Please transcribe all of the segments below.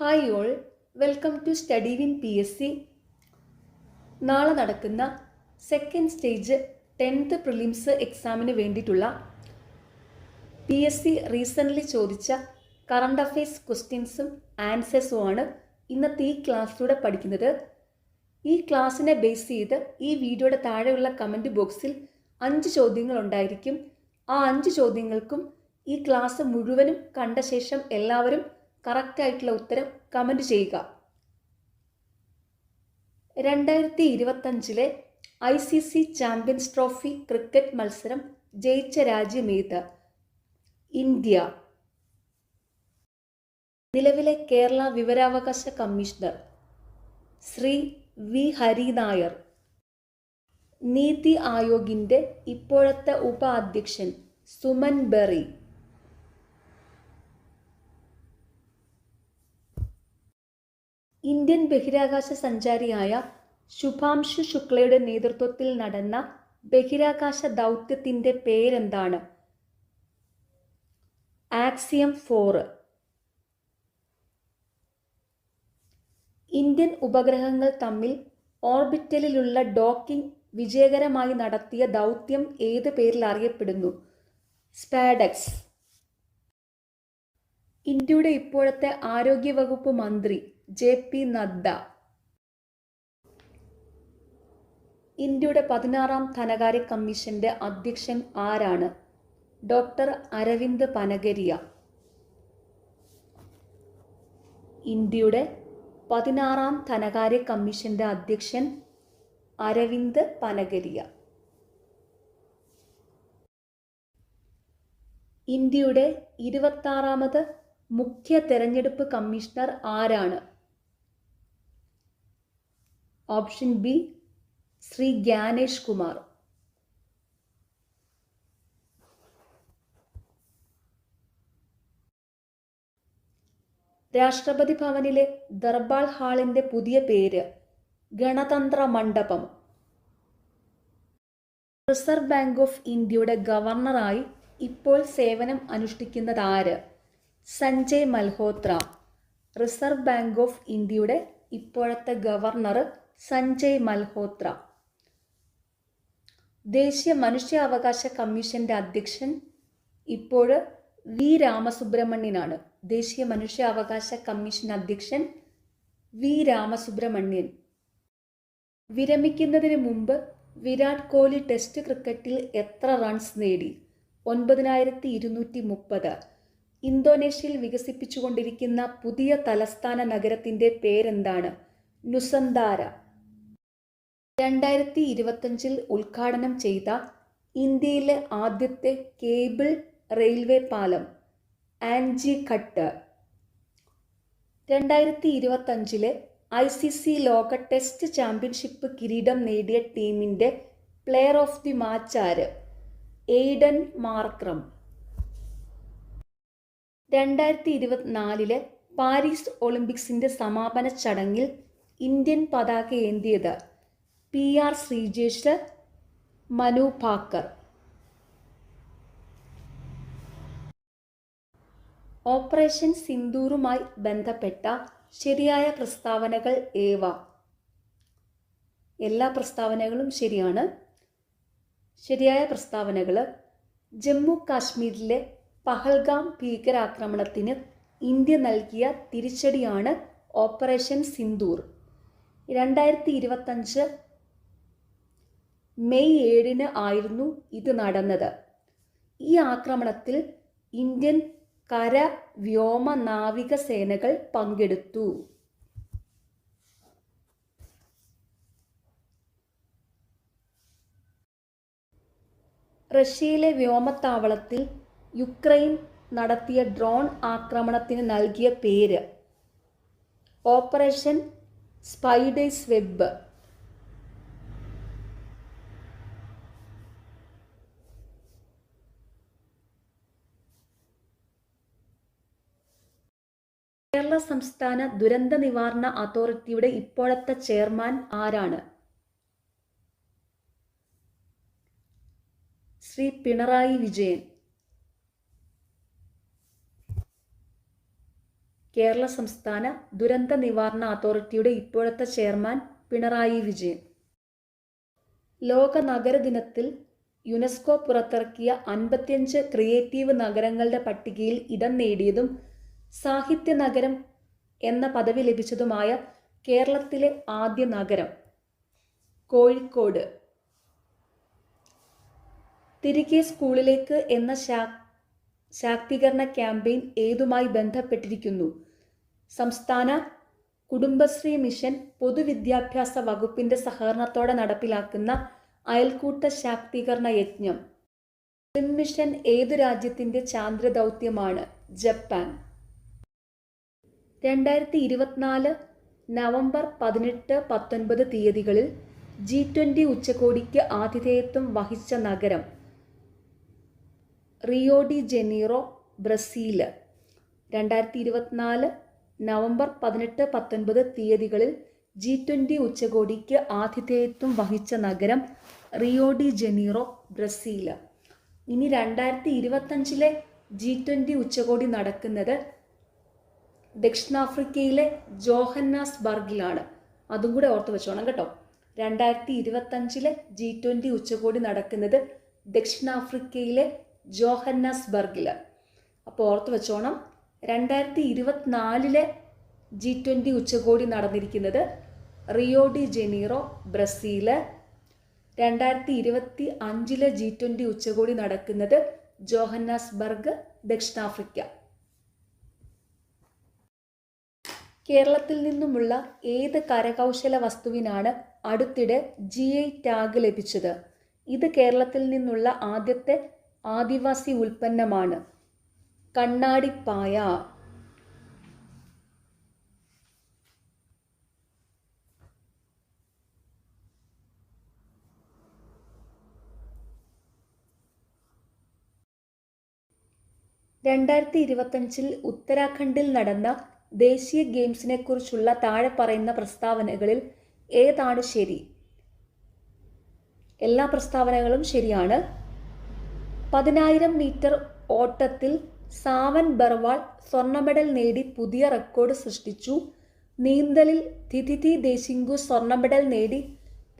Hi all, welcome to study win PSC. നാളെ നടക്കുന്ന second stage 10th prelims എക്സാമിന് വേണ്ടിയിട്ടുള്ള PSC റീസെൻ്റ്ലി ചോദിച്ച കറണ്ട് അഫെയർസ് ക്വസ്റ്റ്യൻസും ആൻസേഴ്സുമാണ് ഇന്നത്തെ ഈ ക്ലാസ്സിലൂടെ പഠിക്കുന്നത്. ഈ ക്ലാസ്സിനെ ബേസ് ചെയ്ത് ഈ വീഡിയോയുടെ താഴെയുള്ള കമൻറ്റ് ബോക്സിൽ 5 ചോദ്യങ്ങൾ ഉണ്ടായിരിക്കും. ആ 5 ചോദ്യങ്ങൾക്കും ഈ ക്ലാസ് മുഴുവനും കണ്ട ശേഷം എല്ലാവരും കറക്റ്റായിട്ടുള്ള ഉത്തരം കമൻറ്റ് ചെയ്യുക. 2025 ICC ചാമ്പ്യൻസ് ട്രോഫി ക്രിക്കറ്റ് മത്സരം ജയിച്ച രാജ്യമേത്? ഇന്ത്യ. നിലവിലെ കേരള വിവരാവകാശ കമ്മീഷണർ ശ്രീ വി ഹരിനായർ. നീതി ആയോഗിൻ്റെ ഇപ്പോഴത്തെ ഉപാധ്യക്ഷൻ സുമൻ ബെറി. ഇന്ത്യൻ ബഹിരാകാശ സഞ്ചാരിയായ ശുഭാംശു ശുക്ലയുടെ നേതൃത്വത്തിൽ നടന്ന ബഹിരാകാശ ദൗത്യത്തിൻ്റെ പേരെന്താണ്? ആക്സിയം 4. ഇന്ത്യൻ ഉപഗ്രഹങ്ങൾ തമ്മിൽ ഓർബിറ്റലിലുള്ള ഡോക്കിംഗ് വിജയകരമായി നടത്തിയ ദൗത്യം ഏത് പേരിൽ അറിയപ്പെടുന്നു? സ്പാഡെക്സ്. ഇന്ത്യയുടെ ഇപ്പോഴത്തെ ആരോഗ്യവകുപ്പ് മന്ത്രി JP നദ്ദ. ഇന്ത്യയുടെ 16ാം ധനകാര്യ കമ്മീഷന്റെ അധ്യക്ഷൻ ആരാണ്? ഡോക്ടർ അരവിന്ദ് പനഗരിയ. ഇന്ത്യയുടെ 16ാം ധനകാര്യ കമ്മീഷന്റെ അധ്യക്ഷൻ അരവിന്ദ് പനഗരിയ. ഇന്ത്യയുടെ 26ാമത് മുഖ്യ തെരഞ്ഞെടുപ്പ് കമ്മീഷണർ ആരാണ്? Option B Shri Gyanesh Kumar. രാഷ്ട്രപതി ഭവനിലെ ദർബാർ ഹാളിന്റെ പുതിയ പേര്? ഗണതന്ത്ര മണ്ഡപം. റിസർവ് ബാങ്ക് ഓഫ് ഇന്ത്യയുടെ ഗവർണറായി ഇപ്പോൾ സേവനം അനുഷ്ഠിക്കുന്നത് ആര്? Sanjay Malhotra. Reserve bank of ഇന്ത്യയുടെ ഇപ്പോഴത്തെ ഗവർണർ സഞ്ജയ് മൽഹോത്ര. ദേശീയ മനുഷ്യാവകാശ കമ്മീഷന്റെ അധ്യക്ഷൻ ഇപ്പോൾ വി രാമസുബ്രഹ്മണ്യനാണ്. ദേശീയ മനുഷ്യാവകാശ കമ്മീഷൻ അധ്യക്ഷൻ വി രാമസുബ്രഹ്മണ്യൻ. വിരമിക്കുന്നതിന് മുമ്പ് വിരാട് കോഹ്ലി ടെസ്റ്റ് ക്രിക്കറ്റിൽ എത്ര റൺസ് നേടി? 9230. ഇന്തോനേഷ്യയിൽ വികസിപ്പിച്ചുകൊണ്ടിരിക്കുന്ന പുതിയ തലസ്ഥാന നഗരത്തിൻ്റെ പേരെന്താണ്? നുസന്താര. 2025 ഉദ്ഘാടനം ചെയ്ത ഇന്ത്യയിലെ ആദ്യത്തെ കേബിൾ റെയിൽവേ പാലം ആൻജിഘട്ട്. 2025 ICC ലോക ടെസ്റ്റ് ചാമ്പ്യൻഷിപ്പ് കിരീടം നേടിയ ടീമിൻ്റെ പ്ലെയർ ഓഫ് ദി മാച്ച് ആര്? Aiden Markram. 2024 പാരീസ് ഒളിമ്പിക്സിൻ്റെ സമാപന ചടങ്ങിൽ ഇന്ത്യൻ പതാക ഏന്തിയത്? PR ശ്രീജേഷ്, മനു ഭാക്കർ. ഓപ്പറേഷൻ സിന്ദൂറുമായി ബന്ധപ്പെട്ട ശരിയായ പ്രസ്താവനകൾ ഏവ? എല്ലാ പ്രസ്താവനകളും ശരിയാണ്. ശരിയായ പ്രസ്താവനകൾ: ജമ്മു കാശ്മീരിലെ പഹൽഗാം ഭീകരാക്രമണത്തിന് ഇന്ത്യ നൽകിയ തിരിച്ചടിയാണ് ഓപ്പറേഷൻ സിന്ദൂർ. 2025 മെയ് 7 ആയിരുന്നു ഇത് നടന്നത്. ഈ ആക്രമണത്തിൽ ഇന്ത്യൻ കര, വ്യോമ, നാവിക സേനകൾ പങ്കെടുത്തു. റഷ്യയിലെ വ്യോമത്താവളത്തിൽ യുക്രൈൻ നടത്തിയ ഡ്രോൺ ആക്രമണത്തിന് നൽകിയ പേര്? Operation spiders web. കേരള സംസ്ഥാന ദുരന്ത നിവാരണ അതോറിറ്റിയുടെ ഇപ്പോഴത്തെ ചെയർമാൻ ആരാണ്? ശ്രീ പിണറായി വിജയൻ. കേരള സംസ്ഥാന ദുരന്ത നിവാരണ അതോറിറ്റിയുടെ ഇപ്പോഴത്തെ ചെയർമാൻ പിണറായി വിജയൻ. ലോക നഗര ദിനത്തിൽ യുനെസ്കോ പുറത്തിറക്കിയ 55 ക്രിയേറ്റീവ് നഗരങ്ങളുടെ പട്ടികയിൽ ഇടം നേടിയതും സാഹിത്യ നഗരം എന്ന പദവി ലഭിച്ചതുമായ കേരളത്തിലെ ആദ്യ നഗരം കോഴിക്കോട്. തിരികെ സ്കൂളിലേക്ക് എന്ന ശാക്തീകരണ ക്യാമ്പയിൻ ഏതുമായി ബന്ധപ്പെട്ടിരിക്കുന്നു? സംസ്ഥാന കുടുംബശ്രീ മിഷൻ പൊതുവിദ്യാഭ്യാസ വകുപ്പിന്റെ സഹകരണത്തോടെ നടപ്പിലാക്കുന്ന അയൽക്കൂട്ട ശാക്തീകരണ യജ്ഞം. സ്ലിം മിഷൻ ഏതു രാജ്യത്തിന്റെ ചാന്ദ്ര ദൗത്യമാണ്? ജപ്പാൻ. 2024 നവംബർ 18-19 തീയതികളിൽ G20 ഉച്ചകോടിക്ക് ആതിഥേയത്വം വഹിച്ച നഗരം Rio de Janeiro, Brazil. 2024 November 18-19 തീയതികളിൽ G20 ഉച്ചകോടിക്ക് ആതിഥേയത്വം വഹിച്ച നഗരം റിയോ ഡി ജനീറോ, ബ്രസീൽ. ഇനി 2025 G20 ഉച്ചകോടി നടക്കുന്നത് ദക്ഷിണാഫ്രിക്കയിലെ ജോഹന്നാസ്ബർഗിലാണ്. അതും കൂടെ ഓർത്ത് വെച്ചോണം കേട്ടോ. 2025 G20 ഉച്ചകോടി നടക്കുന്നത് ദക്ഷിണാഫ്രിക്കയിലെ ജോഹന്നാസ്ബർഗിൽ. അപ്പോൾ ഓർത്ത് വെച്ചോണം. 2024 G20 ഉച്ചകോടി നടന്നിരിക്കുന്നത് Rio de Janeiro, Brazil. 2025 G20 ഉച്ചകോടി നടക്കുന്നത് ജോഹന്നാസ്ബർഗ്, ദക്ഷിണാഫ്രിക്ക. കേരളത്തിൽ നിന്നുമുള്ള ഏത് കരകൗശല വസ്തുവിനാണ് അടുത്തിടെ GI ടാഗ് ലഭിച്ചത്? ഇത് കേരളത്തിൽ നിന്നുള്ള ആദ്യത്തെ ആദിവാസി ഉൽപ്പന്നമാണ്. കണ്ണാടിപ്പായ. ഉത്തരാഖണ്ഡിൽ നടന്ന ദേശീയ ഗെയിംസിനെ കുറിച്ചുള്ള താഴെ പറയുന്ന പ്രസ്താവനകളിൽ ഏതാണ് ശരി? എല്ലാ പ്രസ്താവനകളും ശരിയാണ്. 10,000 മീറ്റർ ഓട്ടത്തിൽ സാവൻ ബർവാൾ സ്വർണ്ണ മെഡൽ നേടി പുതിയ റെക്കോർഡ് സൃഷ്ടിച്ചു. നീന്തലിൽ തിഥിതി ദേശിംഗു സ്വർണ്ണ മെഡൽ നേടി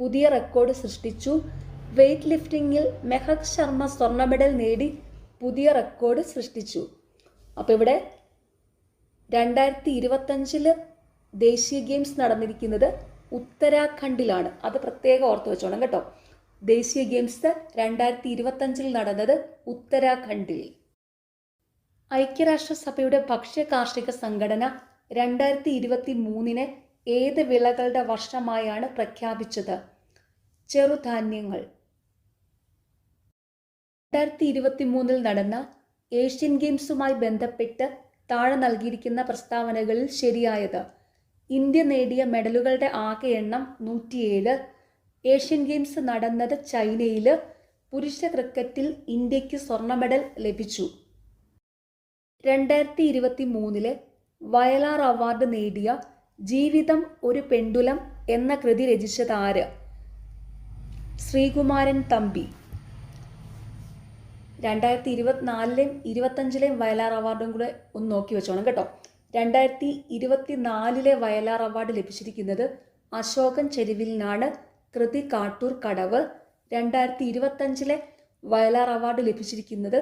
പുതിയ റെക്കോർഡ് സൃഷ്ടിച്ചു. വെയ്റ്റ് ലിഫ്റ്റിംഗിൽ മെഹക് ശർമ്മ സ്വർണ്ണ മെഡൽ നേടി പുതിയ റെക്കോർഡ് സൃഷ്ടിച്ചു. അപ്പോൾ ഇവിടെ 2025 ദേശീയ ഗെയിംസ് നടന്നിരിക്കുന്നത് ഉത്തരാഖണ്ഡിലാണ്. അത് പ്രത്യേകം ഓർത്ത് വെച്ചോണം കേട്ടോ. ദേശീയ ഗെയിംസ് 2025 നടന്നത് ഉത്തരാഖണ്ഡിൽ. ഐക്യരാഷ്ട്രസഭയുടെ ഭക്ഷ്യ കാർഷിക സംഘടന 2023 ഏത് വിളകളുടെ വർഷമായാണ് പ്രഖ്യാപിച്ചത്? ചെറുധാന്യങ്ങൾ. 2023 നടന്ന ഏഷ്യൻ ഗെയിംസുമായി ബന്ധപ്പെട്ട് താഴെ നൽകിയിരിക്കുന്ന പ്രസ്താവനകളിൽ ശരിയായത്: ഇന്ത്യ നേടിയ മെഡലുകളുടെ ആകെ എണ്ണം 107. ഏഷ്യൻ ഗെയിംസ് നടന്നത് ചൈനയിൽ. പുരുഷ ക്രിക്കറ്റിൽ ഇന്ത്യക്ക് സ്വർണ്ണ മെഡൽ ലഭിച്ചു. 2023 വയലാർ അവാർഡ് നേടിയ ജീവിതം ഒരു പെണ്ടുലം എന്ന കൃതി രചിച്ചത് ആര്? ശ്രീകുമാരൻ തമ്പി. 2024 25 വയലാർ അവാർഡും കൂടെ ഒന്ന് നോക്കി വെച്ചോണം കേട്ടോ. 2024 വയലാർ അവാർഡ് ലഭിച്ചിരിക്കുന്നത് അശോകൻ ചെരുവിലിനാണ്. കൃതി കാട്ടൂർ കടവ്. 2025 വയലാർ അവാർഡ് ലഭിച്ചിരിക്കുന്നത്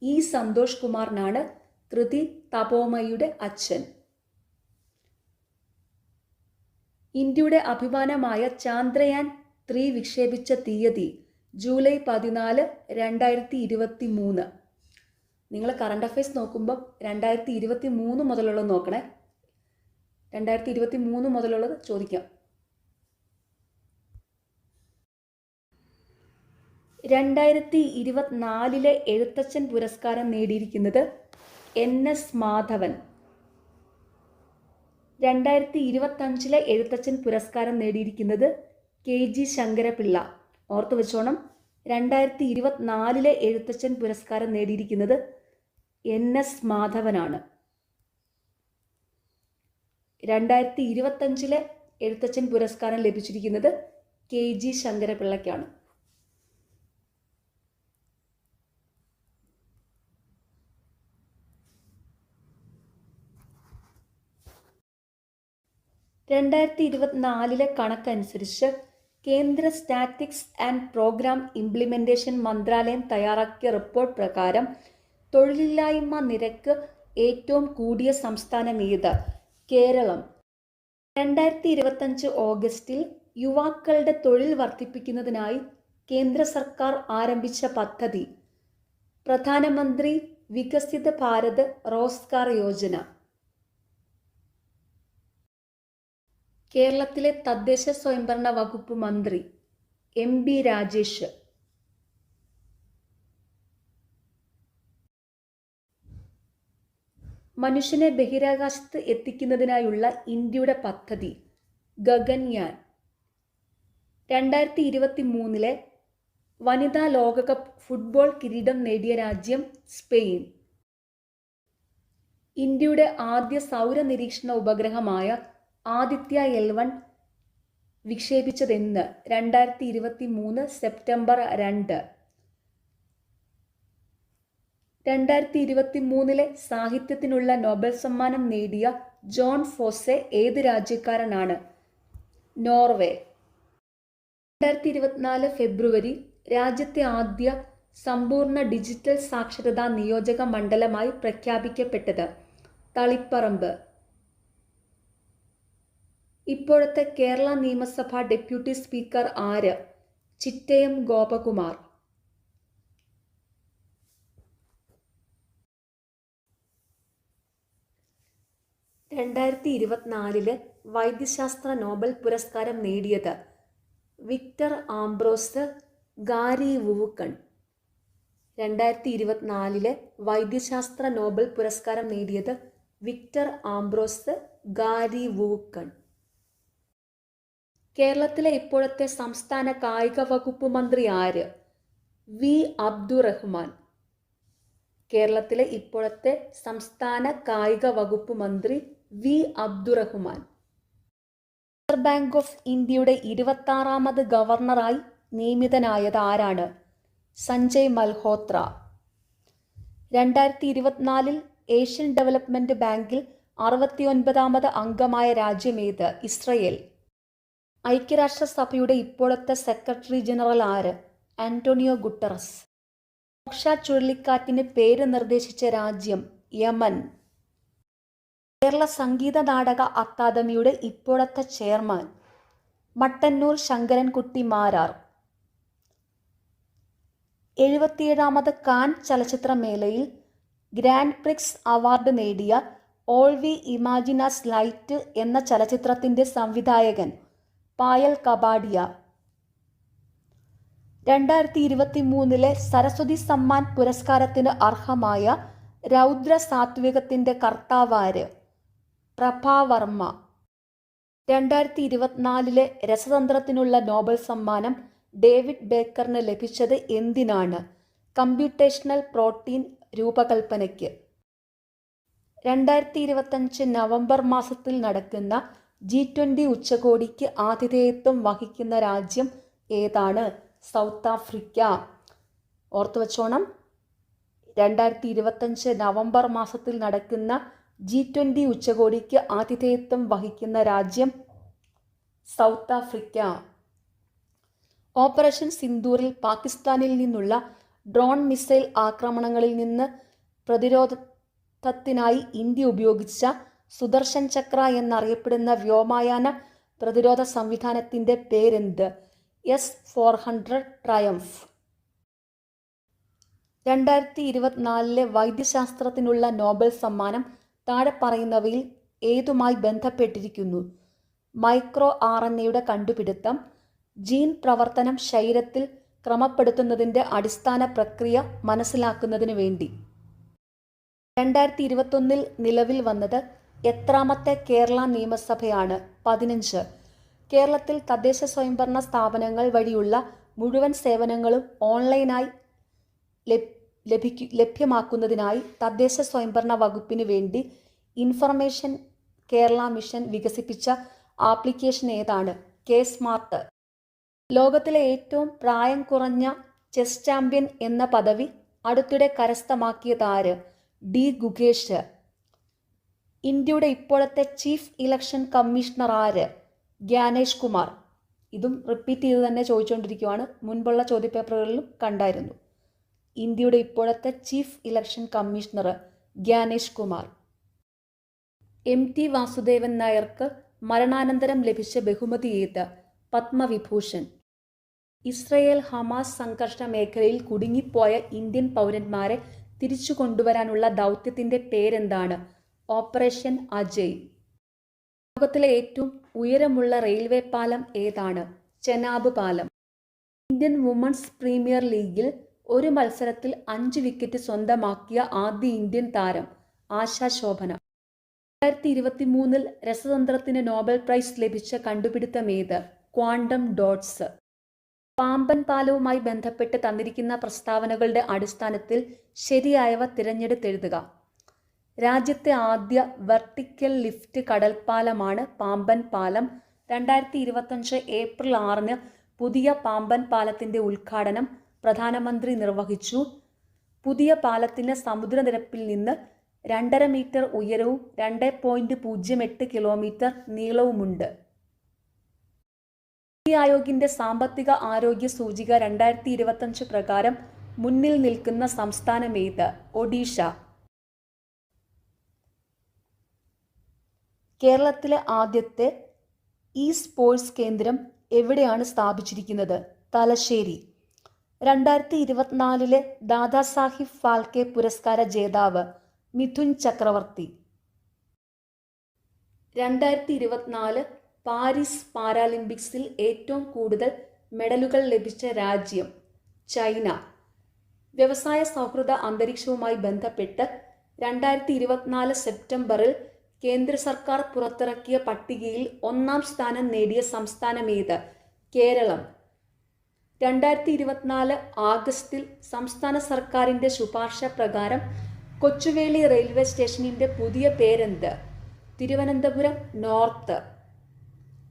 ഇ സന്തോഷ് കുമാറിനാണ്. കൃതി തപോമയുടെ അച്ഛൻ. ഇന്ത്യയുടെ അഭിമാനമായ ചാന്ദ്രയാൻ 3 വിക്ഷേപിച്ച തീയതി ജൂലൈ 14, 2023. നിങ്ങൾ കറണ്ട് അഫയേഴ്സ് നോക്കുമ്പോൾ 2023 മുതലുള്ളത് നോക്കണേ. 2023 മുതലുള്ളത് ചോദിക്കാം. 2024 എഴുത്തച്ഛൻ പുരസ്കാരം നേടിയിരിക്കുന്നത് NS മാധവൻ. 2025 എഴുത്തച്ഛൻ പുരസ്കാരം നേടിയിരിക്കുന്നത് KG ശങ്കരപിള്ള. ഓർത്തു വെച്ചോണം. 2024 എഴുത്തച്ഛൻ പുരസ്കാരം നേടിയിരിക്കുന്നത് NS മാധവനാണ്. 2025 എഴുത്തച്ഛൻ പുരസ്കാരം ലഭിച്ചിരിക്കുന്നത് KG ശങ്കരപിള്ളയ്ക്കാണ്. 2024 കണക്കനുസരിച്ച് കേന്ദ്ര സ്റ്റാറ്റിക്സ് ആൻഡ് പ്രോഗ്രാം ഇംപ്ലിമെന്റേഷൻ മന്ത്രാലയം തയ്യാറാക്കിയ റിപ്പോർട്ട് പ്രകാരം തൊഴിലില്ലായ്മ നിരക്ക് ഏറ്റവും കൂടിയ സംസ്ഥാനം ഏത്? കേരളം. 2025 ഓഗസ്റ്റിൽ യുവാക്കളുടെ തൊഴിൽ വർദ്ധിപ്പിക്കുന്നതിനായി കേന്ദ്ര സർക്കാർ ആരംഭിച്ച പദ്ധതി പ്രധാനമന്ത്രി വികസിത ഭാരത് റോസ്ഗാർ യോജന. കേരളത്തിലെ തദ്ദേശ സ്വയംഭരണ വകുപ്പ് മന്ത്രി MB രാജേഷ്. മനുഷ്യനെ ബഹിരാകാശത്ത് എത്തിക്കുന്നതിനായുള്ള ഇന്ത്യയുടെ പദ്ധതി ഗഗൻയാൻ. 2023 വനിതാ ലോകകപ്പ് ഫുട്ബോൾ കിരീടം നേടിയ രാജ്യം സ്പെയിൻ. ഇന്ത്യയുടെ ആദ്യ സൗര നിരീക്ഷണ ഉപഗ്രഹമായ ആദിത്യ L1 വിക്ഷേപിച്ചതെന്ന്? 2023 സെപ്റ്റംബർ 2. 2023 സാഹിത്യത്തിനുള്ള നോബൽ സമ്മാനം നേടിയ ജോൺ ഫോസെ ഏത് രാജ്യക്കാരനാണ്? നോർവേ. 2024 ഫെബ്രുവരി രാജ്യത്തെ ആദ്യ സമ്പൂർണ്ണ ഡിജിറ്റൽ സാക്ഷരതാ നിയോജക മണ്ഡലമായി പ്രഖ്യാപിക്കപ്പെട്ടത് തളിപ്പറമ്പ്. ഇപ്പോഴത്തെ കേരള നിയമസഭാ ഡെപ്യൂട്ടി സ്പീക്കർ ആര്? ചിറ്റയം ഗോപകുമാർ. 2024 വൈദ്യശാസ്ത്ര നോബൽ പുരസ്കാരം നേടിയത്? Victor Ambrose Gary വുവുക്കൺ. 2024 വൈദ്യശാസ്ത്ര നോബൽ പുരസ്കാരം നേടിയത് വിക്ടർ ആംബ്രോസ് ഗാരി വുവുക്കൺ. കേരളത്തിലെ ഇപ്പോഴത്തെ സംസ്ഥാന കായിക വകുപ്പ് മന്ത്രി ആര്? വി അബ്ദുറഹ്മാൻ. കേരളത്തിലെ ഇപ്പോഴത്തെ സംസ്ഥാന കായിക വകുപ്പ് മന്ത്രി V Abdurahman. Reserve bank of ഇന്ത്യയുടെ 26ാമത് ഗവർണറായി നിയമിതനായത് ആരാണ്? സഞ്ജയ് മൽഹോത്ര. 2024 ഏഷ്യൻ ഡെവലപ്മെന്റ് ബാങ്കിൽ 69ാമത് അംഗമായ രാജ്യമേത്? ഇസ്രയേൽ. ഐക്യരാഷ്ട്രസഭയുടെ ഇപ്പോഴത്തെ സെക്രട്ടറി ജനറൽ ആര്? Antonio Guterres. മോക്ഷ ചുഴലിക്കാറ്റിന് പേര് നിർദ്ദേശിച്ച രാജ്യം? യമൻ. കേരള സംഗീത നാടക അക്കാദമിയുടെ ഇപ്പോഴത്തെ ചെയർമാൻ? മട്ടന്നൂർ ശങ്കരൻകുട്ടി മാരാർ. 77ാമത് കാൻ ചലച്ചിത്രമേളയിൽ ഗ്രാൻഡ് പ്രിക്സ് അവാർഡ് നേടിയ all we imagine as light എന്ന ചലച്ചിത്രത്തിൻ്റെ സംവിധായകൻ പായൽ കപാഡിയ. 2023 സരസ്വതി സമ്മാൻ പുരസ്കാരത്തിന് അർഹമായ രൗദ്ര സാത്വികത്തിൻ്റെ കർത്താവാര്? പ്രഭാവർമ്മ. 2024 രസതന്ത്രത്തിനുള്ള നോബൽ സമ്മാനം ഡേവിഡ് ബേക്കറിന് ലഭിച്ചത് എന്തിനാണ്? കമ്പ്യൂട്ടേഷണൽ പ്രോട്ടീൻ രൂപകൽപ്പനയ്ക്ക്. 2025 നവംബർ മാസത്തിൽ നടക്കുന്ന G20 ഉച്ചകോടിക്ക് ആതിഥേയത്വം വഹിക്കുന്ന രാജ്യം ഏതാണ്? South Africa. ഓർത്തുവച്ചോണം, 2025 നവംബർ മാസത്തിൽ നടക്കുന്ന G20 ഉച്ചകോടിക്ക് ആതിഥേയത്വം വഹിക്കുന്ന രാജ്യം സൗത്ത് ആഫ്രിക്ക. ഓപ്പറേഷൻ സിന്ദൂറിൽ പാകിസ്ഥാനിൽ നിന്നുള്ള ഡ്രോൺ മിസൈൽ ആക്രമണങ്ങളിൽ നിന്ന് പ്രതിരോധത്തിനായി ഇന്ത്യ ഉപയോഗിച്ച സുദർശൻ ചക്ര എന്നറിയപ്പെടുന്ന വ്യോമയാന പ്രതിരോധ സംവിധാനത്തിൻ്റെ പേരെന്ത്? S-400 triumph. 2024 വൈദ്യശാസ്ത്രത്തിനുള്ള നോബൽ സമ്മാനം താഴെ പറയുന്നവയിൽ ഏതുമായി ബന്ധപ്പെട്ടിരിക്കുന്നു? മൈക്രോ RNA കണ്ടുപിടുത്തം, ജീൻ പ്രവർത്തനം ശരീരത്തിൽ ക്രമപ്പെടുത്തുന്നതിൻ്റെ അടിസ്ഥാന പ്രക്രിയ മനസ്സിലാക്കുന്നതിന് വേണ്ടി. 2021 നിലവിൽ വന്നത് എത്രാമത്തെ കേരള നിയമസഭയാണ്? 15. കേരളത്തിൽ തദ്ദേശ സ്വയംഭരണ സ്ഥാപനങ്ങൾ വഴിയുള്ള മുഴുവൻ സേവനങ്ങളും ഓൺലൈനായി ലഭ്യമാക്കുന്നതിനായി തദ്ദേശ സ്വയംഭരണ വകുപ്പിന് വേണ്ടി ഇൻഫർമേഷൻ കേരള മിഷൻ വികസിപ്പിച്ച ആപ്ലിക്കേഷൻ ഏതാണ്? K-സ്മാർട്ട്. ലോകത്തിലെ ഏറ്റവും പ്രായം കുറഞ്ഞ ചെസ് ചാമ്പ്യൻ എന്ന പദവി അടുത്തിടെ കരസ്ഥമാക്കിയതാര്? D. ഗുകേഷ്. ഇന്ത്യയുടെ ഇപ്പോഴത്തെ ചീഫ് ഇലക്ഷൻ കമ്മീഷണർ ആര്? ഗ്യാനേഷ് കുമാർ. ഇതും റിപ്പീറ്റ് ചെയ്ത് തന്നെ ചോദിച്ചുകൊണ്ടിരിക്കുകയാണ്, മുൻപുള്ള ചോദ്യപേപ്പറുകളിലും കണ്ടായിരുന്നു. ഇന്ത്യയുടെ ഇപ്പോഴത്തെ chief election commissioner Gyanesh Kumar. MT Vasudevan നായർക്ക് മരണാനന്തരം ലഭിച്ച ബഹുമതി ഏത്? പത്മവിഭൂഷൺ. ഇസ്രയേൽ ഹമാസ് സംഘർഷ മേഖലയിൽ കുടുങ്ങിപ്പോയ ഇന്ത്യൻ പൗരന്മാരെ തിരിച്ചു കൊണ്ടുവരാനുള്ള ദൗത്യത്തിൻ്റെ പേരെന്താണ്? ഓപ്പറേഷൻ അജയ്. ലോകത്തിലെ ഏറ്റവും ഉയരമുള്ള റെയിൽവേ പാലം ഏതാണ്? ചെനാബ് പാലം. ഇന്ത്യൻ വുമൺസ് പ്രീമിയർ ലീഗിൽ ഒരു മത്സരത്തിൽ 5 വിക്കറ്റ് സ്വന്തമാക്കിയ ആദ്യ ഇന്ത്യൻ താരം ആശാ ശോഭന. 2023 രസതന്ത്രത്തിന് നോബൽ പ്രൈസ് ലഭിച്ച കണ്ടുപിടുത്തമേത്? Quantum dots. പാമ്പൻ പാലവുമായി ബന്ധപ്പെട്ട് തന്നിരിക്കുന്ന പ്രസ്താവനകളുടെ അടിസ്ഥാനത്തിൽ ശരിയായവ തിരഞ്ഞെടുത്തെഴുതുക. രാജ്യത്തെ ആദ്യ വെർട്ടിക്കൽ ലിഫ്റ്റ് കടൽപ്പാലമാണ് പാമ്പൻ പാലം. 2025 ഏപ്രിൽ 6 പുതിയ പാമ്പൻ പാലത്തിൻ്റെ ഉദ്ഘാടനം പ്രധാനമന്ത്രി നിർവഹിച്ചു. പുതിയ പാലത്തിന് സമുദ്രനിരപ്പിൽ നിന്ന് 2.5 മീറ്റർ ഉയരവും 2.08 കിലോമീറ്റർ നീളവുമുണ്ട്. നീതി ആയോഗിൻ്റെ സാമ്പത്തിക ആരോഗ്യ സൂചിക 2025 പ്രകാരം മുന്നിൽ നിൽക്കുന്ന സംസ്ഥാനമേത്? ഒഡീഷ. കേരളത്തിലെ ആദ്യത്തെ സ്പോർട്സ് കേന്ദ്രം എവിടെയാണ് സ്ഥാപിച്ചിരിക്കുന്നത്? തലശ്ശേരി. 2024 ദാദാസാഹിബ് ഫാൽക്കെ പുരസ്കാര ജേതാവ് മിഥുൻ ചക്രവർത്തി. 2024 പാരീസ് പാരാലിമ്പിക്സിൽ ഏറ്റവും കൂടുതൽ മെഡലുകൾ ലഭിച്ച രാജ്യം ചൈന. വ്യവസായ സൗഹൃദ അന്തരീക്ഷവുമായി ബന്ധപ്പെട്ട് 2024 സെപ്റ്റംബറിൽ കേന്ദ്ര സർക്കാർ പുറത്തിറക്കിയ പട്ടികയിൽ 1-ാം സ്ഥാനം നേടിയ സംസ്ഥാനമേത്? കേരളം. 2024 ആഗസ്റ്റിൽ സംസ്ഥാന സർക്കാരിൻ്റെ ശുപാർശ പ്രകാരം കൊച്ചുവേളി റെയിൽവേ സ്റ്റേഷനിൻ്റെ പുതിയ പേരെന്ത്? തിരുവനന്തപുരം നോർത്ത്.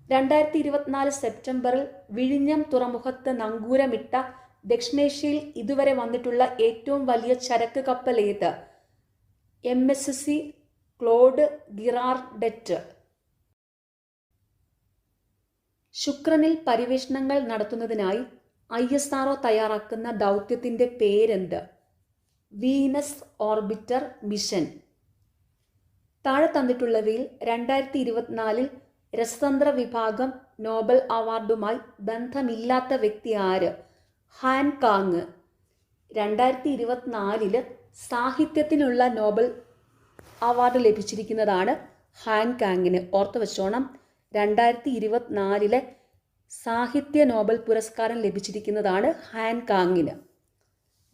2024 സെപ്റ്റംബറിൽ വിഴിഞ്ഞം തുറമുഖത്ത് നങ്കൂരമിട്ട ദക്ഷിണേഷ്യയിൽ ഇതുവരെ വന്നിട്ടുള്ള ഏറ്റവും വലിയ ചരക്ക് കപ്പൽ ഏത്? MSC Claude ഗിറാർഡെറ്റ്. ശുക്രനിൽ പര്യവേഷണങ്ങൾ നടത്തുന്നതിനായി ISRO തയ്യാറാക്കുന്ന ദൗത്യത്തിൻ്റെ പേരെന്ത്? Venus orbiter mission. താഴെ തന്നിട്ടുള്ളവയിൽ 2024 രസതന്ത്ര വിഭാഗം നോബൽ അവാർഡുമായി ബന്ധമില്ലാത്ത വ്യക്തി ആര്? Han Kang. 2024 സാഹിത്യത്തിനുള്ള നോബൽ അവാർഡ് ലഭിച്ചിരിക്കുന്നതാണ് ഹാൻ കാങ്ങിന്. ഓർത്തു വെച്ചോണം, 2024 സാഹിത്യ നോബൽ പുരസ്കാരം ലഭിച്ചിരിക്കുന്നതാണ് ഹാൻ കാങ്ങിന്.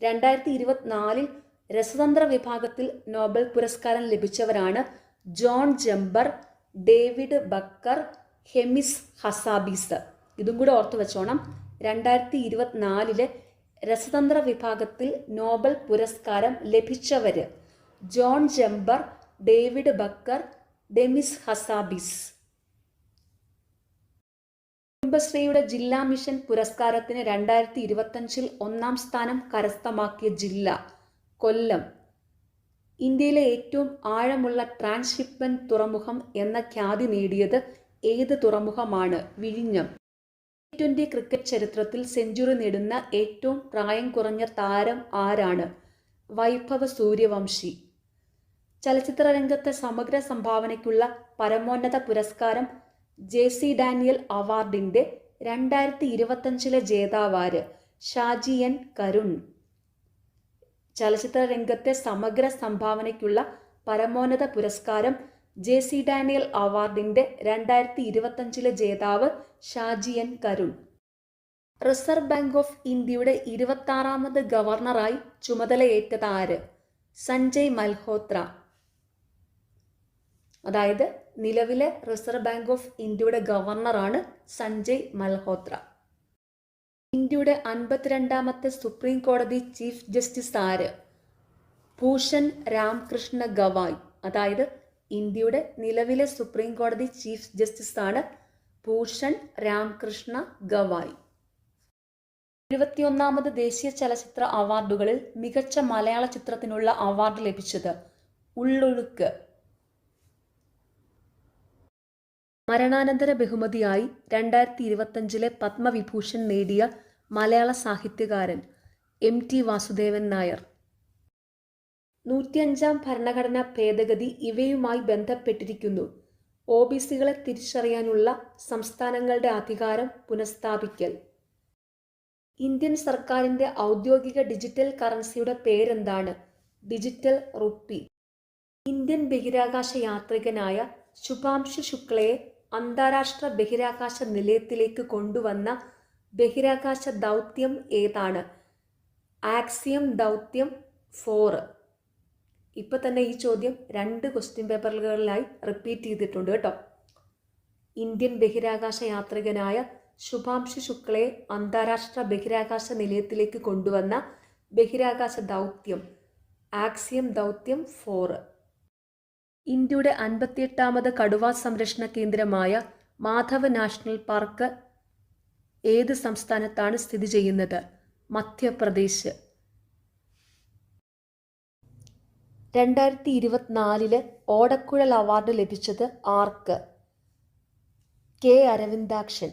2024 രസതന്ത്ര വിഭാഗത്തിൽ നോബൽ പുരസ്കാരം ലഭിച്ചവരാണ് John Jumper, David Baker, Demis Hassabis. ഇതും കൂടെ ഓർത്തു വെച്ചോണം. 2024 രസതന്ത്ര വിഭാഗത്തിൽ നോബൽ പുരസ്കാരം ലഭിച്ചവർ John Jumper, David Baker, Demis Hassabis. കുടുംബശ്രീയുടെ ജില്ലാ മിഷൻ പുരസ്കാരത്തിന് 2025 1-ാം സ്ഥാനം കരസ്ഥമാക്കിയ ജില്ല കൊല്ലം. ഇന്ത്യയിലെ ഏറ്റവും ആഴമുള്ള ട്രാൻസ്ഷിപ്മെന്റ് തുറമുഖം എന്ന ഖ്യാതി നേടിയത് ഏത് തുറമുഖമാണ്? വിഴിഞ്ഞം. T20 ക്രിക്കറ്റ് ചരിത്രത്തിൽ സെഞ്ചുറി നേടുന്ന ഏറ്റവും പ്രായം കുറഞ്ഞ താരം ആരാണ്? വൈഭവ് സൂര്യവംശി. ചലച്ചിത്ര രംഗത്തെ സമഗ്ര സംഭാവനയ്ക്കുള്ള പരമോന്നത പുരസ്കാരം JC ഡാനിയൽ അവാർഡിൻ്റെ 2025 ജേതാവാര്? ഷാജി N കരുൺ. ചലച്ചിത്ര രംഗത്തെ സമഗ്ര സംഭാവനയ്ക്കുള്ള പരമോന്നത പുരസ്കാരം JC ഡാനിയൽ അവാർഡിൻ്റെ 2025 ജേതാവ് Shaji N Karun. Reserve bank of ഇന്ത്യയുടെ 26ാമത് ഗവർണറായി ചുമതലയേറ്റത് ആര്? സഞ്ജയ് മൽഹോത്ര. അതായത് നിലവിലെ റിസർവ് ബാങ്ക് ഓഫ് ഇന്ത്യയുടെ ഗവർണറാണ് സഞ്ജയ് മൽഹോത്ര. ഇന്ത്യയുടെ 52ാമത്തെ സുപ്രീം കോടതി ചീഫ് ജസ്റ്റിസ് ആര്? ഭൂഷൺ രാംകൃഷ്ണ ഗവായ്. അതായത് ഇന്ത്യയുടെ നിലവിലെ സുപ്രീം കോടതി ചീഫ് ജസ്റ്റിസ് ആണ് ഭൂഷൺ രാംകൃഷ്ണ ഗവായ്. 71ാമത് ദേശീയ ചലച്ചിത്ര അവാർഡുകളിൽ മികച്ച മലയാള ചിത്രത്തിനുള്ള അവാർഡ് ലഭിച്ചത് ഉള്ളൊഴുക്ക്. മരണാനന്തര ബഹുമതിയായി 2025 പത്മവിഭൂഷൺ നേടിയ മലയാള സാഹിത്യകാരൻ MT വാസുദേവൻ നായർ. 105 ഭരണഘടനാ ഭേദഗതി ഇവയുമായി ബന്ധപ്പെട്ടിരിക്കുന്നു. OBCകളെ തിരിച്ചറിയാനുള്ള സംസ്ഥാനങ്ങളുടെ അധികാരം പുനഃസ്ഥാപിക്കൽ. ഇന്ത്യൻ സർക്കാരിൻ്റെ ഔദ്യോഗിക ഡിജിറ്റൽ കറൻസിയുടെ പേരെന്താണ്? Digital rupee. ഇന്ത്യൻ ബഹിരാകാശ യാത്രികനായ ശുഭാംശു ശുക്ലയെ അന്താരാഷ്ട്ര ബഹിരാകാശ നിലയത്തിലേക്ക് കൊണ്ടുവന്ന ബഹിരാകാശ ദൗത്യം ഏതാണ്? ആക്സിയം ദൗത്യം 4. ഇപ്പം തന്നെ ഈ ചോദ്യം 2 ക്വസ്റ്റ്യൻ പേപ്പറുകളിലായി റിപ്പീറ്റ് ചെയ്തിട്ടുണ്ട് കേട്ടോ. ഇന്ത്യൻ ബഹിരാകാശ യാത്രികനായ ശുഭാംശു ശുക്ലയെ അന്താരാഷ്ട്ര ബഹിരാകാശ നിലയത്തിലേക്ക് കൊണ്ടുവന്ന ബഹിരാകാശ ദൗത്യം ആക്സിയം ദൗത്യം 4. ഇന്ത്യയുടെ 58ാമത് കടുവ സംരക്ഷണ കേന്ദ്രമായ മാധവ് നാഷണൽ പാർക്ക് ഏത് സംസ്ഥാനത്താണ് സ്ഥിതി ചെയ്യുന്നത്? മധ്യപ്രദേശ്. 2024 ഓടക്കുഴൽ അവാർഡ് ലഭിച്ചത് ആർക്ക്? K. അരവിന്ദാക്ഷൻ.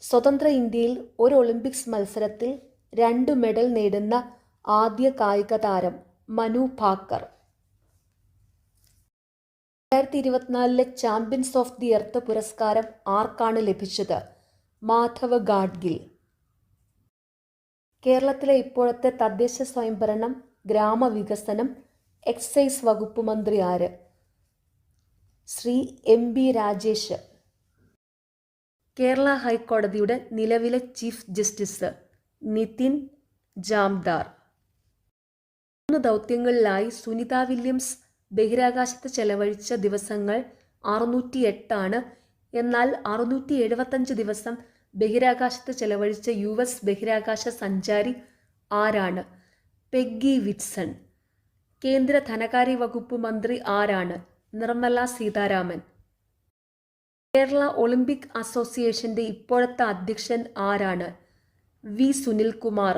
സ്വതന്ത്ര ഇന്ത്യയിൽ ഒരു ഒളിമ്പിക്സ് മത്സരത്തിൽ 2 മെഡൽ നേടുന്ന ആദ്യ കായിക താരം Manu Bhaker. 2024 champions of the earth പുരസ്കാരം ആർക്കാണ് ലഭിച്ചത്? മാധവ് ഗാഡ്ഗിൽ. കേരളത്തിലെ ഇപ്പോഴത്തെ തദ്ദേശ സ്വയംഭരണം, ഗ്രാമവികസനം, എക്സൈസ് വകുപ്പ് മന്ത്രി ആര്? ശ്രീ MB രാജേഷ്. കേരള ഹൈക്കോടതിയുടെ നിലവിലെ ചീഫ് ജസ്റ്റിസ് നിതിൻ ജാംദാർ. 3 ദൗത്യങ്ങളിലായി സുനിത വില്യംസ് ബഹിരാകാശത്ത് ചെലവഴിച്ച ദിവസങ്ങൾ 608 എന്നാൽ 675 ദിവസം ബഹിരാകാശത്ത് ചെലവഴിച്ച US ബഹിരാകാശ സഞ്ചാരി ആരാണ്? Peggy Whitson. കേന്ദ്ര ധനകാര്യ വകുപ്പ് മന്ത്രി ആരാണ്? നിർമ്മല സീതാരാമൻ. കേരള ഒളിമ്പിക് അസോസിയേഷന്റെ ഇപ്പോഴത്തെ അധ്യക്ഷൻ ആരാണ്? V. സുനിൽകുമാർ.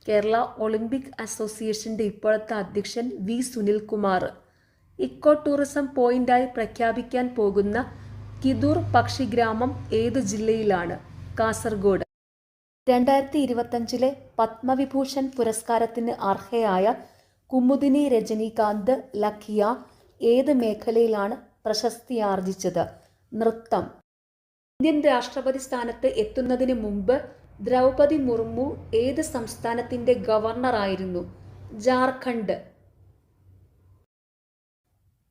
കേരള ഒളിമ്പിക് അസോസിയേഷന്റെ ഇപ്പോഴത്തെ അധ്യക്ഷൻ V. സുനിൽകുമാർ. ഇക്കോ ടൂറിസം പോയിന്റായി പ്രഖ്യാപിക്കാൻ പോകുന്ന കിദൂർ പക്ഷിഗ്രാമം ഏത് ജില്ലയിലാണ്? കാസർഗോഡ്. 2025 പത്മവിഭൂഷൺ പുരസ്കാരത്തിന് അർഹയായ കുമുദിനി രജനീകാന്ത് ലഖിയ ഏത് മേഖലയിലാണ് പ്രശസ്തിയാർജിച്ചത്? നൃത്തം. ഇന്ത്യൻ രാഷ്ട്രപതി സ്ഥാനത്ത് എത്തുന്നതിന് മുമ്പ് ദ്രൗപദി മുർമു ഏത് സംസ്ഥാനത്തിൻ്റെ ഗവർണറായിരുന്നു? ജാർഖണ്ഡ്.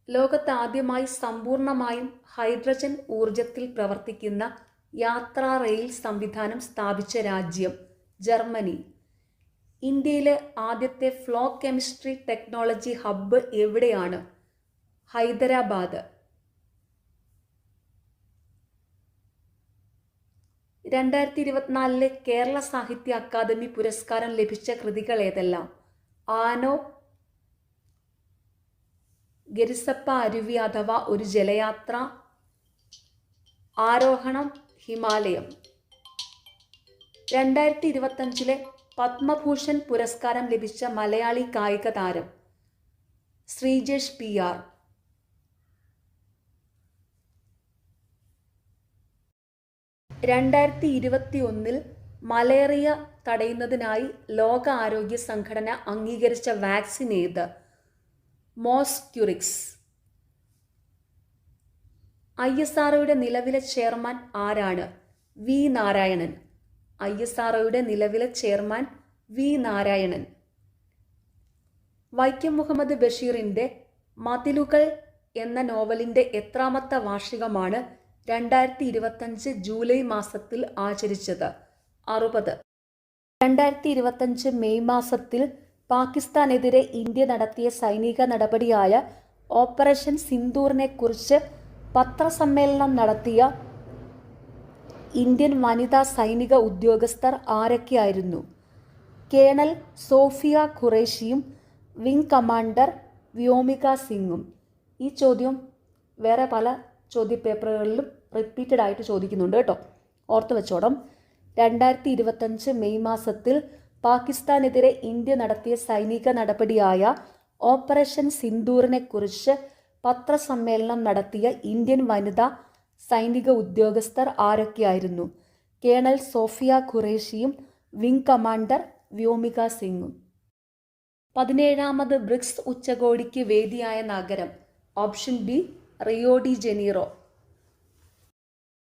ലോകത്ത് ആദ്യമായി സമ്പൂർണമായും ഹൈഡ്രജൻ ഊർജത്തിൽ പ്രവർത്തിക്കുന്ന യാത്രാ റെയിൽ സംവിധാനം സ്ഥാപിച്ച രാജ്യം? ജർമ്മനി. ഇന്ത്യയിലെ ആദ്യത്തെ ഫ്ലോ കെമിസ്ട്രി ടെക്നോളജി ഹബ്ബ് എവിടെയാണ്? ഹൈദരാബാദ്. 2024 കേരള സാഹിത്യ അക്കാദമി പുരസ്കാരം ലഭിച്ച കൃതികൾ ഏതെല്ലാം? ആനോ ഗരിസപ്പ അരുവി അഥവാ ഒരു ജലയാത്ര, ആരോഹണം, ഹിമാലയം. 2025 പത്മഭൂഷൺ പുരസ്കാരം ലഭിച്ച മലയാളി കായിക താരം? ശ്രീജേഷ് PR. 2021 മലേറിയ തടയുന്നതിനായി ലോക ആരോഗ്യ സംഘടന അംഗീകരിച്ച വാക്സിൻ ഏത്? മോസ്ക്യുറിക്സ്. ISROയുടെ നിലവിലെ ചെയർമാൻ ആരാണ്? V. നാരായണൻ. ISROയുടെ നിലവിലെ ചെയർമാൻ V. നാരായണൻ. വൈക്കം മുഹമ്മദ് ബഷീറിൻ്റെ മതിലുകൾ എന്ന നോവലിൻ്റെ എത്രാമത്തെ വാർഷികമാണ് 2025 ജൂലൈ മാസത്തിൽ ആചരിച്ചത്? 60. 2025 മെയ് മാസത്തിൽ പാകിസ്ഥാനെതിരെ ഇന്ത്യ നടത്തിയ സൈനിക നടപടിയായ ഓപ്പറേഷൻ സിന്ദൂറിനെ കുറിച്ച് പത്രസമ്മേളനം നടത്തിയ ഇന്ത്യൻ വനിതാ സൈനിക ഉദ്യോഗസ്ഥർ ആരൊക്കെയായിരുന്നു? കേണൽ സോഫിയ ഖുറേഷിയും വിംഗ് കമാൻഡർ വ്യോമിക സിംഗും. ഈ ചോദ്യം വേറെ പല ചോദ്യപേപ്പറുകളിലും റിപ്പീറ്റഡ് ആയിട്ട് ചോദിക്കുന്നുണ്ട് കേട്ടോ, ഓർത്ത് വെച്ചോണം. 2025 മെയ് മാസത്തിൽ പാകിസ്ഥാനെതിരെ ഇന്ത്യ നടത്തിയ സൈനിക നടപടിയായ ഓപ്പറേഷൻ സിന്ദൂറിനെക്കുറിച്ച് പത്രസമ്മേളനം നടത്തിയ ഇന്ത്യൻ വനിതാ സൈനിക ഉദ്യോഗസ്ഥർ ആരൊക്കെയായിരുന്നു? കേണൽ സോഫിയ ഖുറേഷിയും വിംഗ് കമാൻഡർ വ്യോമിക സിംഗും. 17ാമത് ബ്രിക്സ് ഉച്ചകോടിക്ക് വേദിയായ നഗരം? Option B Rio de Janeiro.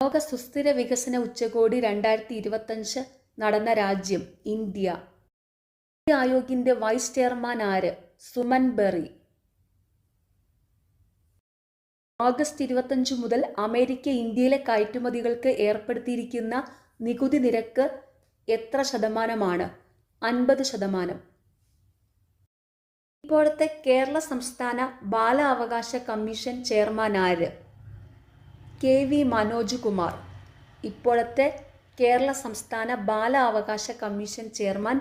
ലോക സുസ്ഥിര വികസന ഉച്ചകോടി 2025 നടന്ന രാജ്യം? ഇന്ത്യ. നീതി ആയോഗിന്റെ വൈസ് ചെയർമാൻ ആര്? സുമൻ ബെറി. ഓഗസ്റ്റ് 25 മുതൽ അമേരിക്ക ഇന്ത്യയിലെ കയറ്റുമതികൾക്ക് ഏർപ്പെടുത്തിയിരിക്കുന്ന നികുതി നിരക്ക് എത്ര ശതമാനമാണ്? 50%. ഇപ്പോഴത്തെ കേരള സംസ്ഥാന ബാലാവകാശ കമ്മീഷൻ ചെയർമാൻ ആര്? KV മനോജ് കുമാർ. ഇപ്പോഴത്തെ കേരള സംസ്ഥാന ബാലാവകാശ commission chairman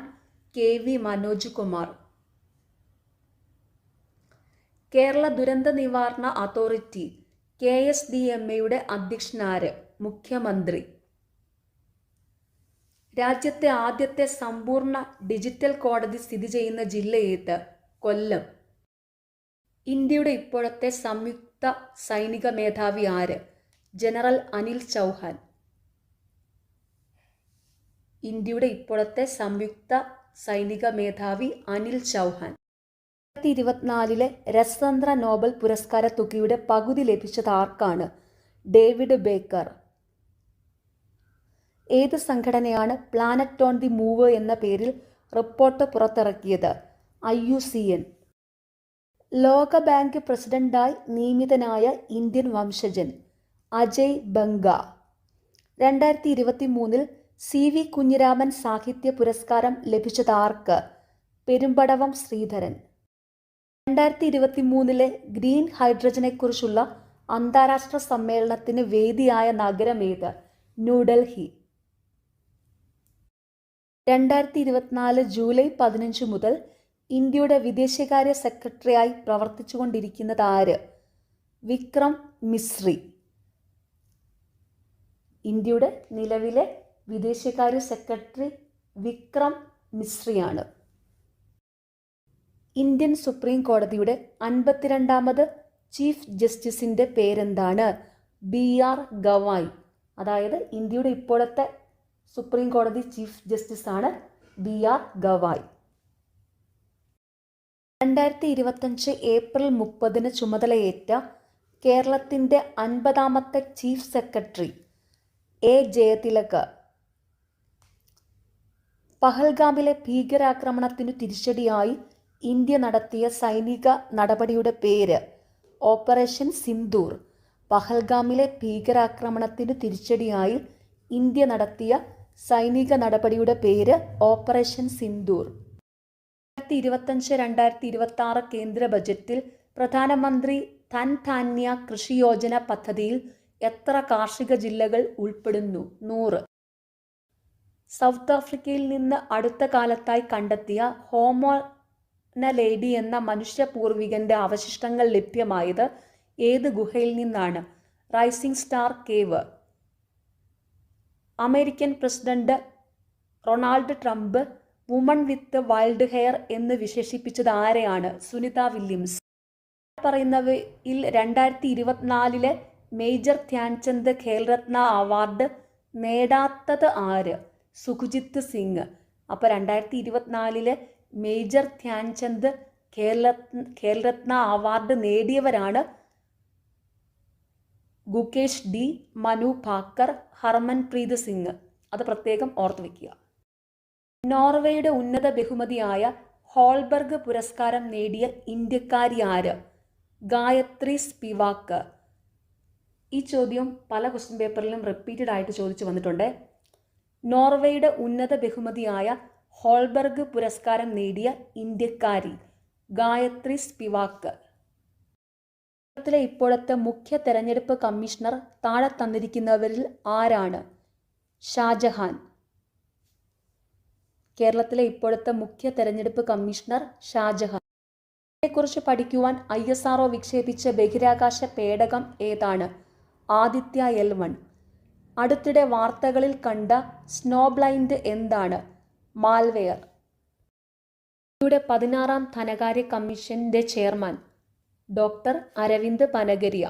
KV Manoj Kumar. Kerala ദുരന്ത നിവാരണ അതോറിറ്റി KSDMA അധ്യക്ഷനാര്? മുഖ്യമന്ത്രി. രാജ്യത്തെ ആദ്യത്തെ സമ്പൂർണ്ണ ഡിജിറ്റൽ കോടതി സ്ഥിതി ചെയ്യുന്ന ജില്ല ഏത്? കൊല്ലം. ഇന്ത്യയുടെ ഇപ്പോഴത്തെ സംയുക്ത സൈനിക മേധാവി ആര്? ജനറൽ അനിൽ ചൗഹാൻ. ഇന്ത്യയുടെ ഇപ്പോഴത്തെ സംയുക്ത സൈനിക മേധാവി അനിൽ ചൗഹാൻ. 2024 രസതന്ത്ര നോബൽ പുരസ്കാര തുകയുടെ പകുതി ലഭിച്ചത് ആർക്കാണ്? David Baker. ഏത് സംഘടനയാണ് പ്ലാനറ്റ് ഓൺ ദി മൂവ് എന്ന പേരിൽ റിപ്പോർട്ട് പുറത്തിറക്കിയത്? IUCN. ലോകബാങ്ക് പ്രസിഡന്റായി നിയമിതനായ ഇന്ത്യൻ വംശജൻ? അജയ് ബംഗ. 2023 CV കുഞ്ഞിരാമൻ സാഹിത്യ പുരസ്കാരം ലഭിച്ചത് ആർക്ക്? പെരുമ്പടവം ശ്രീധരൻ. 2023 ഗ്രീൻ ഹൈഡ്രജനെക്കുറിച്ചുള്ള അന്താരാഷ്ട്ര സമ്മേളനത്തിന് വേദിയായ നഗരം ഏത്? ന്യൂഡൽഹി. 2024 ജൂലൈ 15 മുതൽ ഇന്ത്യയുടെ വിദേശകാര്യ സെക്രട്ടറിയായി പ്രവർത്തിച്ചുകൊണ്ടിരിക്കുന്നത് ആര്? വിക്രം മിസ്രി. ഇന്ത്യയുടെ നിലവിലെ വിദേശകാര്യ സെക്രട്ടറി വിക്രം മിസ്രിയാണ്. ഇന്ത്യൻ സുപ്രീം കോടതിയുടെ 52ാമത് ചീഫ് ജസ്റ്റിസിൻ്റെ പേരെന്താണ്? BR ഗവായ്. അതായത് ഇന്ത്യയുടെ ഇപ്പോഴത്തെ സുപ്രീം കോടതി ചീഫ് ജസ്റ്റിസാണ് BR ഗവായ്. 2025 ഏപ്രിൽ 30 ചുമതലയേറ്റ കേരളത്തിൻ്റെ 50ാമത്തെ ചീഫ് സെക്രട്ടറി A. ജയതിലക്. പഹൽഗാമിലെ ഭീകരാക്രമണത്തിനു തിരിച്ചടിയായി ഇന്ത്യ നടത്തിയ സൈനിക നടപടിയുടെ പേര്? ഓപ്പറേഷൻ സിന്ദൂർ. പഹൽഗാമിലെ ഭീകരാക്രമണത്തിനു തിരിച്ചടിയായി ഇന്ത്യ നടത്തിയ സൈനിക നടപടിയുടെ പേര് ഓപ്പറേഷൻ സിന്ദൂർ. 2025-2026 കേന്ദ്ര ബജറ്റിൽ പ്രധാനമന്ത്രി ധൻ ധാന്യ കൃഷി യോജന പദ്ധതിയിൽ എത്ര കാർഷിക ജില്ലകൾ ഉൾപ്പെടുന്നു? 100. സൗത്ത് ആഫ്രിക്കയിൽ നിന്ന് അടുത്ത കാലത്തായി കണ്ടെത്തിയ ഹോമോ നലേഡി എന്ന മനുഷ്യ പൂർവികന്റെ അവശിഷ്ടങ്ങൾ ലഭ്യമായത് ഏത് ഗുഹയിൽ നിന്നാണ്? Rising star cave. American president Ronald Trump woman with wild hair എന്ന് വിശേഷിപ്പിച്ചത് ആരെയാണ്? സുനിത വില്യംസ്. പറയുന്നവയിൽ 2024 മേജർ ധ്യാൻചന്ദ് ഖേൽരത്ന അവാർഡ് നേടാത്തത് ആര്? സുഖ്ജിത്ത് സിംഗ്. അപ്പോൾ 2024 മേജർ ധ്യാൻചന്ദ് ഖേൽരത്ന അവാർഡ് നേടിയവരാണ് ഗുകേഷ് ഡി, മനു ഭാക്കർ, ഹർമൻപ്രീത് സിംഗ്. അത് പ്രത്യേകം ഓർത്തു വയ്ക്കുക. നോർവേയുടെ ഉന്നത ബഹുമതിയായ ഹോൾബർഗ് പുരസ്കാരം നേടിയ ഇന്ത്യക്കാരി ആര്? ഗായത്രി സ്പിവാക്ക്. ഈ ചോദ്യം പല ക്വസ്റ്റ്യൻ പേപ്പറിലും റിപ്പീറ്റഡ് ആയിട്ട് ചോദിച്ചു വന്നിട്ടുണ്ട്. നോർവേയുടെ ഉന്നത ബഹുമതിയായ ഹോൾബർഗ് പുരസ്കാരം നേടിയ ഇന്ത്യക്കാരി ഗായത്രി സ്പിവാക്ക്. കേരളത്തിലെ ഇപ്പോഴത്തെ മുഖ്യ തെരഞ്ഞെടുപ്പ് കമ്മീഷണർ താഴെ തന്നിരിക്കുന്നവരിൽ ആരാണ്? ഷാജഹാൻ. കേരളത്തിലെ ഇപ്പോഴത്തെ മുഖ്യ തെരഞ്ഞെടുപ്പ് കമ്മീഷണർ ഷാജഹാൻ. ഇതിനെക്കുറിച്ച് പഠിക്കുവാൻ ISRO വിക്ഷേപിച്ച ബഹിരാകാശ പേടകം ഏതാണ്? ആദിത്യ L1. അടുത്തിടെ വാർത്തകളിൽ കണ്ട സ്നോ ബ്ലൈൻഡ് എന്താണ്? മാൽവെയർ. ഇന്ത്യയുടെ 16ാം ധനകാര്യ കമ്മീഷന്റെ chairman doctor Arvind Panagariya.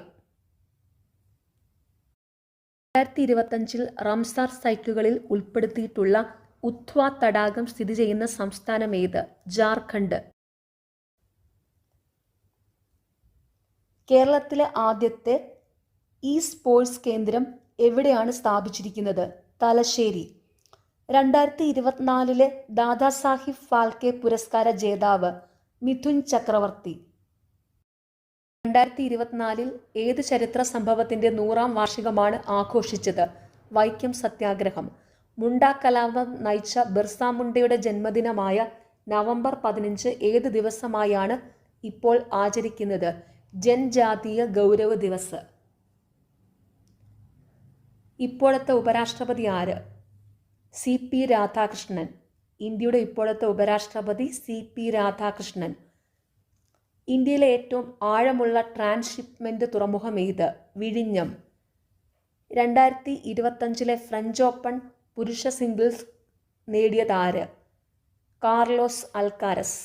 2025 Ramsar സൈറ്റുകളിൽ ഉൾപ്പെടുത്തിയിട്ടുള്ള ഉത്വ തടാകം സ്ഥിതി ചെയ്യുന്ന സംസ്ഥാനമേത്? ജാർഖണ്ഡ്. കേരളത്തിലെ ആദ്യത്തെ ഇ സ്പോർട്സ് കേന്ദ്രം എവിടെയാണ് സ്ഥാപിച്ചിരിക്കുന്നത്? തലശ്ശേരി. 2024 ദാദാസാഹിബ് ഫാൽക്കെ പുരസ്കാര ജേതാവ് മിഥുൻ ചക്രവർത്തി. 2024 ഏത് ചരിത്ര സംഭവത്തിന്റെ 100ാം വാർഷികമാണ് ആഘോഷിച്ചത്? വൈക്കം സത്യാഗ്രഹം. മുണ്ട കലാപം നയിച്ച ബിർസ മുണ്ടയുടെ ജന്മദിനമായ നവംബർ 15 ഏത് ദിവസമായാണ് ഇപ്പോൾ ആചരിക്കുന്നത്? ജൻജാതീയ ഗൗരവ് ദിവസ്. ഇപ്പോഴത്തെ ഉപരാഷ്ട്രപതി ആര്? CP രാധാകൃഷ്ണൻ. ഇന്ത്യയുടെ ഇപ്പോഴത്തെ ഉപരാഷ്ട്രപതി CP രാധാകൃഷ്ണൻ. ഇന്ത്യയിലെ ഏറ്റവും ആഴമുള്ള ട്രാൻസ്ഷിപ്മെന്റ് തുറമുഖം ഏത്? വിഴിഞ്ഞം. 2025 ഫ്രഞ്ച് ഓപ്പൺ പുരുഷ സിംഗിൾസ് നേടിയതാര്? Carlos Alcaraz.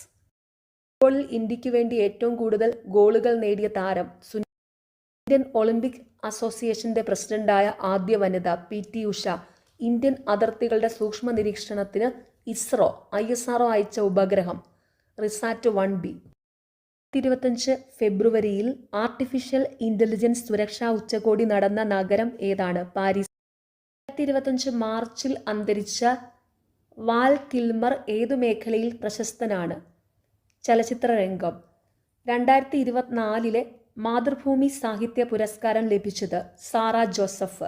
ഫുട്ബോളിൽ ഇന്ത്യക്ക് വേണ്ടി ഏറ്റവും കൂടുതൽ ഗോളുകൾ നേടിയ താരം? ഇന്ത്യൻ ഒളിമ്പിക് അസോസിയേഷന്റെ പ്രസിഡന്റായ ആദ്യ വനിത? PT ഉഷ. ഇന്ത്യൻ അതിർത്തികളുടെ സൂക്ഷ്മ നിരീക്ഷണത്തിന് ISRO അയച്ച ഉപഗ്രഹം? റിസാറ്റ് 1B. 2025 ഫെബ്രുവരിയിൽ ആർട്ടിഫിഷ്യൽ ഇന്റലിജൻസ് സുരക്ഷാ ഉച്ചകോടി നടന്ന നഗരം ഏതാണ്? പാരീസ്. 2025 മാർച്ചിൽ അന്തരിച്ച വാൽ കിൽമർ ഏതു മേഖലയിൽ പ്രശസ്തനാണ്? ചലച്ചിത്ര രംഗം. 2024 മാതൃഭൂമി സാഹിത്യ പുരസ്കാരം ലഭിച്ചത്? സാറ ജോസഫ്.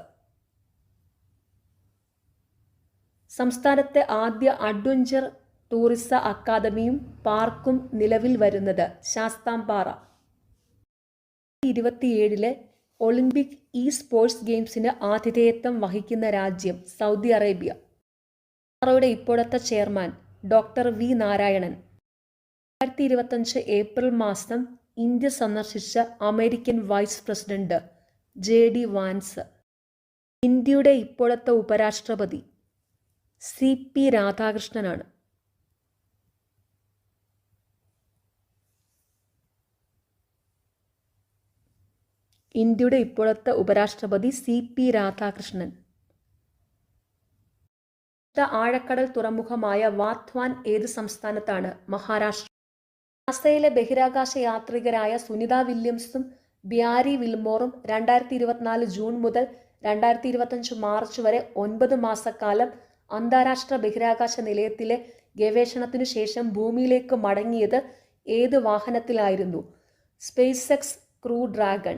സംസ്ഥാനത്തെ ആദ്യ അഡ്വഞ്ചർ ടൂറിസ അക്കാദമിയും പാർക്കും നിലവിൽ വരുന്നത്? ശാസ്താംപാറ. 2027 ഒളിമ്പിക് ഇ സ്പോർട്സ് ഗെയിംസിന് ആതിഥേയത്വം വഹിക്കുന്ന രാജ്യം? Saudi Arabia. ISROയുടെ ഇപ്പോഴത്തെ chairman? Doctor V Narayanan. 2025 April മാസം ഇന്ത്യ സന്ദർശിച്ച American vice president? JD Vance. ഇന്ത്യയുടെ ഇപ്പോഴത്തെ ഉപരാഷ്ട്രപതി? CP രാധാകൃഷ്ണനാണ്. ഇന്ത്യയുടെ ഇപ്പോഴത്തെ ഉപരാഷ്ട്രപതി CP രാധാകൃഷ്ണൻ. ആഴക്കടൽ തുറമുഖമായ വാധ്വാൻ ഏത് സംസ്ഥാനത്താണ്? മഹാരാഷ്ട്ര. നാസയിലെ ബഹിരാകാശ യാത്രികരായ സുനിത വില്യംസും ബ്യാരി വിൽമോറും 2024 ജൂൺ മുതൽ 2025 മാർച്ച് വരെ 9 മാസക്കാലം അന്താരാഷ്ട്ര ബഹിരാകാശ നിലയത്തിലെ ഗവേഷണത്തിനു ശേഷം ഭൂമിയിലേക്ക് മടങ്ങിയത് ഏത് വാഹനത്തിലായിരുന്നു? SpaceX crew dragon.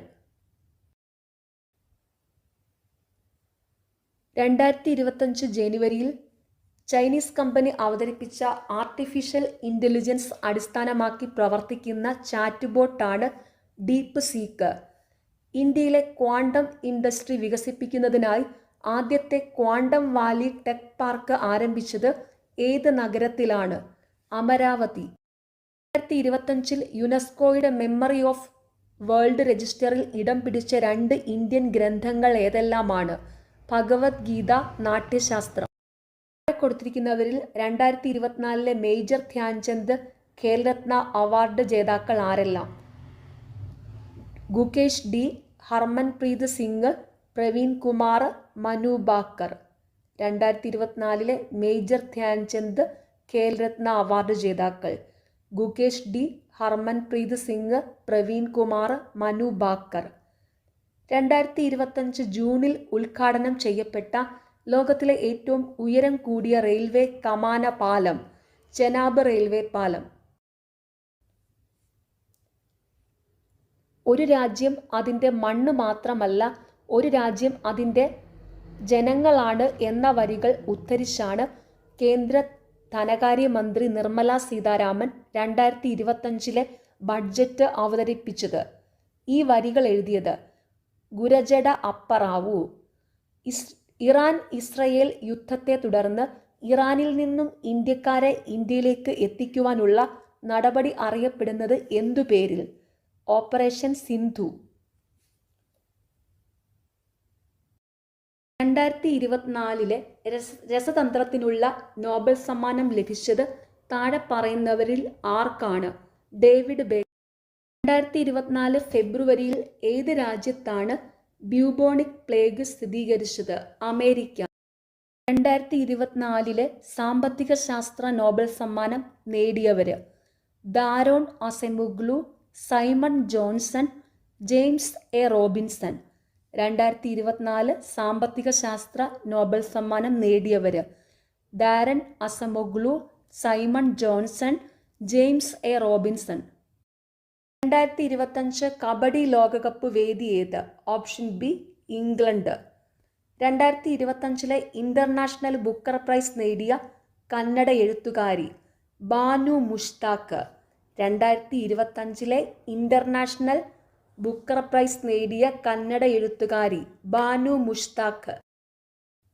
2025 ജനുവരിയിൽ ചൈനീസ് കമ്പനി അവതരിപ്പിച്ച ആർട്ടിഫിഷ്യൽ ഇന്റലിജൻസ് അടിസ്ഥാനമാക്കി പ്രവർത്തിക്കുന്ന ചാറ്റ് ബോട്ടാണ് ഡീപ്പ് സീക്ക്. ഇന്ത്യയിലെ ക്വാണ്ടം ഇൻഡസ്ട്രി വികസിപ്പിക്കുന്നതിനായി ആദ്യത്തെ ക്വാണ്ടം വാലി ടെക് പാർക്ക് ആരംഭിച്ചത് ഏത് നഗരത്തിലാണ്? അമരാവതി. 2025 യുനെസ്കോയുടെ മെമ്മറി ഓഫ് വേൾഡ് രജിസ്റ്ററിൽ ഇടം പിടിച്ച 2 ഇന്ത്യൻ ഗ്രന്ഥങ്ങൾ ഏതെല്ലാമാണ്? ഭഗവത്ഗീത, നാട്യശാസ്ത്രം. കൊടുത്തിരിക്കുന്നവരിൽ 2024 മേജർ ധ്യാൻചന്ദ് ഖേൽരത്ന അവാർഡ് ജേതാക്കൾ ആരെല്ലാം? Gukesh D, Harmanpreet Singh, Praveen Kumar, Manu Bhaker. 2024 major Dhyan Chand Khel Ratna award ജേതാക്കൾ? ഗുകേഷ് D, ഹർമൻപ്രീത് സിംഗ്, പ്രവീൺ കുമാർ, മനു ബാക്കർ. 2025 ജൂണിൽ ഉദ്ഘാടനം ചെയ്യപ്പെട്ട ലോകത്തിലെ ഏറ്റവും ഉയരം കൂടിയ റെയിൽവേ കമാന പാലം? ചെനാബ് റെയിൽവേ പാലം. ഒരു രാജ്യം അതിൻ്റെ മണ്ണ് മാത്രമല്ല, ഒരു രാജ്യം അതിൻ്റെ ജനങ്ങളാണ് എന്ന വരികൾ ഉദ്ധരിച്ചാണ് കേന്ദ്ര ധനകാര്യമന്ത്രി നിർമ്മല സീതാരാമൻ 2025 ബഡ്ജറ്റ് അവതരിപ്പിച്ചത്. ഈ വരികൾ എഴുതിയത് ഗുരജട അപ്പറാവു. ഇറാൻ ഇസ്രയേൽ യുദ്ധത്തെ തുടർന്ന് ഇറാനിൽ നിന്നും ഇന്ത്യക്കാരെ ഇന്ത്യയിലേക്ക് എത്തിക്കുവാനുള്ള നടപടി അറിയപ്പെടുന്നത് എന്തു പേരിൽ? ഓപ്പറേഷൻ സിന്ധു. 2024 രസതന്ത്രത്തിനുള്ള നോബൽ സമ്മാനം ലഭിച്ചത് താഴെ പറയുന്നവരിൽ ആർക്കാണ് ഡേവിഡ് ബേക്കർ 2024 ഫെബ്രുവരിയിൽ ഏത് രാജ്യത്താണ് ബ്യൂബോണിക് പ്ലേഗ് സ്ഥിരീകരിച്ചത്? അമേരിക്ക. 2024 സാമ്പത്തിക ശാസ്ത്ര നോബൽ സമ്മാനം നേടിയവര് Daron Acemoglu, Simon Johnson, James A Robinson. 2024 സാമ്പത്തിക ശാസ്ത്ര നോബൽ സമ്മാനം നേടിയവര് Daron Acemoglu, Simon Johnson, James A Robinson. 2025 kabaddi ലോകകപ്പ് വേദി ഏത്? Option B England. 2025 international Booker Prize നേടിയ കന്നഡ എഴുത്തുകാരി Banu Mushtaq. 2025 international Booker Prize നേടിയ കന്നഡ എഴുത്തുകാരി ബാനു മുഷ്താഖ്.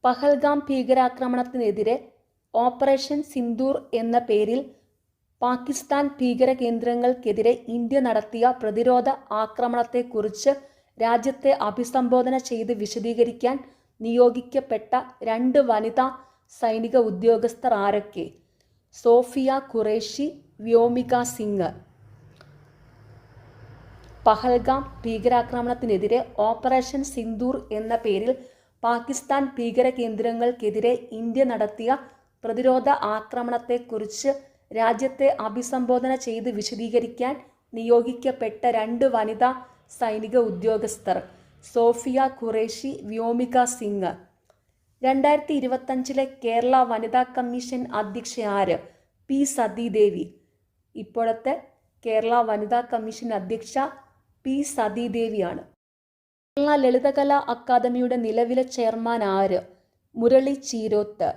പഹൽഗാം ഭീകരാക്രമണത്തിനെതിരെ ഓപ്പറേഷൻ സിന്ദൂർ എന്ന പേരിൽ പാകിസ്ഥാൻ ഭീകര കേന്ദ്രങ്ങൾക്കെതിരെ ഇന്ത്യ നടത്തിയ പ്രതിരോധ ആക്രമണത്തെക്കുറിച്ച് രാജ്യത്തെ അഭിസംബോധന ചെയ്ത് വിശദീകരിക്കാൻ നിയോഗിക്കപ്പെട്ട 2 വനിതാ സൈനിക ഉദ്യോഗസ്ഥർ ആരൊക്കെ? സോഫിയ ഖുറേഷി, വ്യോമിക സിംഗ്. പഹൽഗാം ഭീകരാക്രമണത്തിനെതിരെ ഓപ്പറേഷൻ സിന്ദൂർ എന്ന പേരിൽ പാകിസ്ഥാൻ ഭീകര കേന്ദ്രങ്ങൾക്കെതിരെ ഇന്ത്യ നടത്തിയ പ്രതിരോധ ആക്രമണത്തെക്കുറിച്ച് രാജ്യത്തെ അഭിസംബോധന ചെയ്ത് വിശദീകരിക്കാൻ നിയോഗിക്കപ്പെട്ട 2 വനിതാ സൈനിക ഉദ്യോഗസ്ഥർ സോഫിയ ഖുറേഷി, വ്യോമിക സിംഗ്. 2025 കേരള വനിതാ കമ്മീഷൻ അധ്യക്ഷ ആര്? പി സതീദേവി. ഇപ്പോഴത്തെ കേരള വനിതാ കമ്മീഷൻ അധ്യക്ഷ പി സതീദേവിയാണ്. കേരള ലളിതകലാ അക്കാദമിയുടെ നിലവിലെ ചെയർമാൻ ആര്? മുരളി ചീരോത്ത്.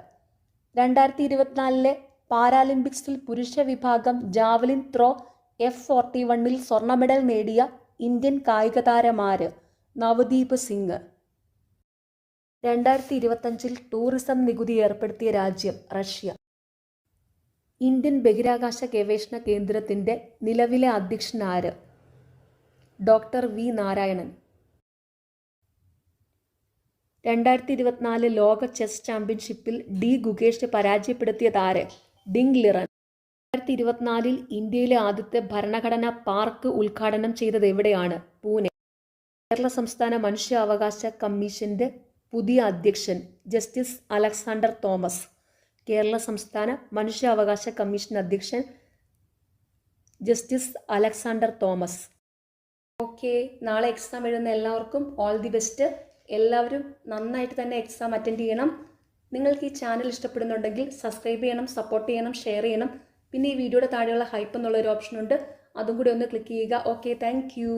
2024 പാരാലിമ്പിക്സിൽ പുരുഷ വിഭാഗം ജാവലിൻ ത്രോ F41 സ്വർണ്ണ മെഡൽ നേടിയ ഇന്ത്യൻ കായിക താരമാര്? നവദീപ് സിംഗ്. 2025 ടൂറിസം നികുതി ഏർപ്പെടുത്തിയ രാജ്യം റഷ്യ. ഇന്ത്യൻ ബഹിരാകാശ ഗവേഷണ കേന്ദ്രത്തിന്റെ നിലവിലെ അധ്യക്ഷൻ ആര്? Doctor V Narayanan. 2024 ലോക ചെസ് ചാമ്പ്യൻഷിപ്പിൽ ഡി ഗുകേഷ് പരാജയപ്പെടുത്തിയത് ആര്? Ding Liren. 2024 ഇന്ത്യയിലെ ആദ്യത്തെ ഭരണഘടനാ പാർക്ക് ഉദ്ഘാടനം ചെയ്തത് എവിടെയാണ്? പൂനെ. കേരള സംസ്ഥാന മനുഷ്യാവകാശ കമ്മീഷന്റെ പുതിയ അധ്യക്ഷൻ ജസ്റ്റിസ് അലക്സാണ്ടർ തോമസ്. കേരള സംസ്ഥാന മനുഷ്യാവകാശ കമ്മീഷൻ അധ്യക്ഷൻ ജസ്റ്റിസ് അലക്സാണ്ടർ തോമസ്. ഓക്കെ, നാളെ എക്സാം എഴുതുന്ന എല്ലാവർക്കും ഓൾ ദി ബെസ്റ്റ്. എല്ലാവരും നന്നായിട്ട് തന്നെ എക്സാം അറ്റൻഡ് ചെയ്യണം. നിങ്ങൾക്ക് ഈ ചാനൽ ഇഷ്ടപ്പെടുന്നുണ്ടെങ്കിൽ സബ്സ്ക്രൈബ് ചെയ്യണം, സപ്പോർട്ട് ചെയ്യണം, ഷെയർ ചെയ്യണം. പിന്നെ ഈ വീഡിയോയുടെ താഴെയുള്ള ഹൈപ്പ് എന്നുള്ളൊരു ഓപ്ഷൻ ഉണ്ട്, അതും കൂടി ഒന്ന് ക്ലിക്ക് ചെയ്യുക. Okay, thank you.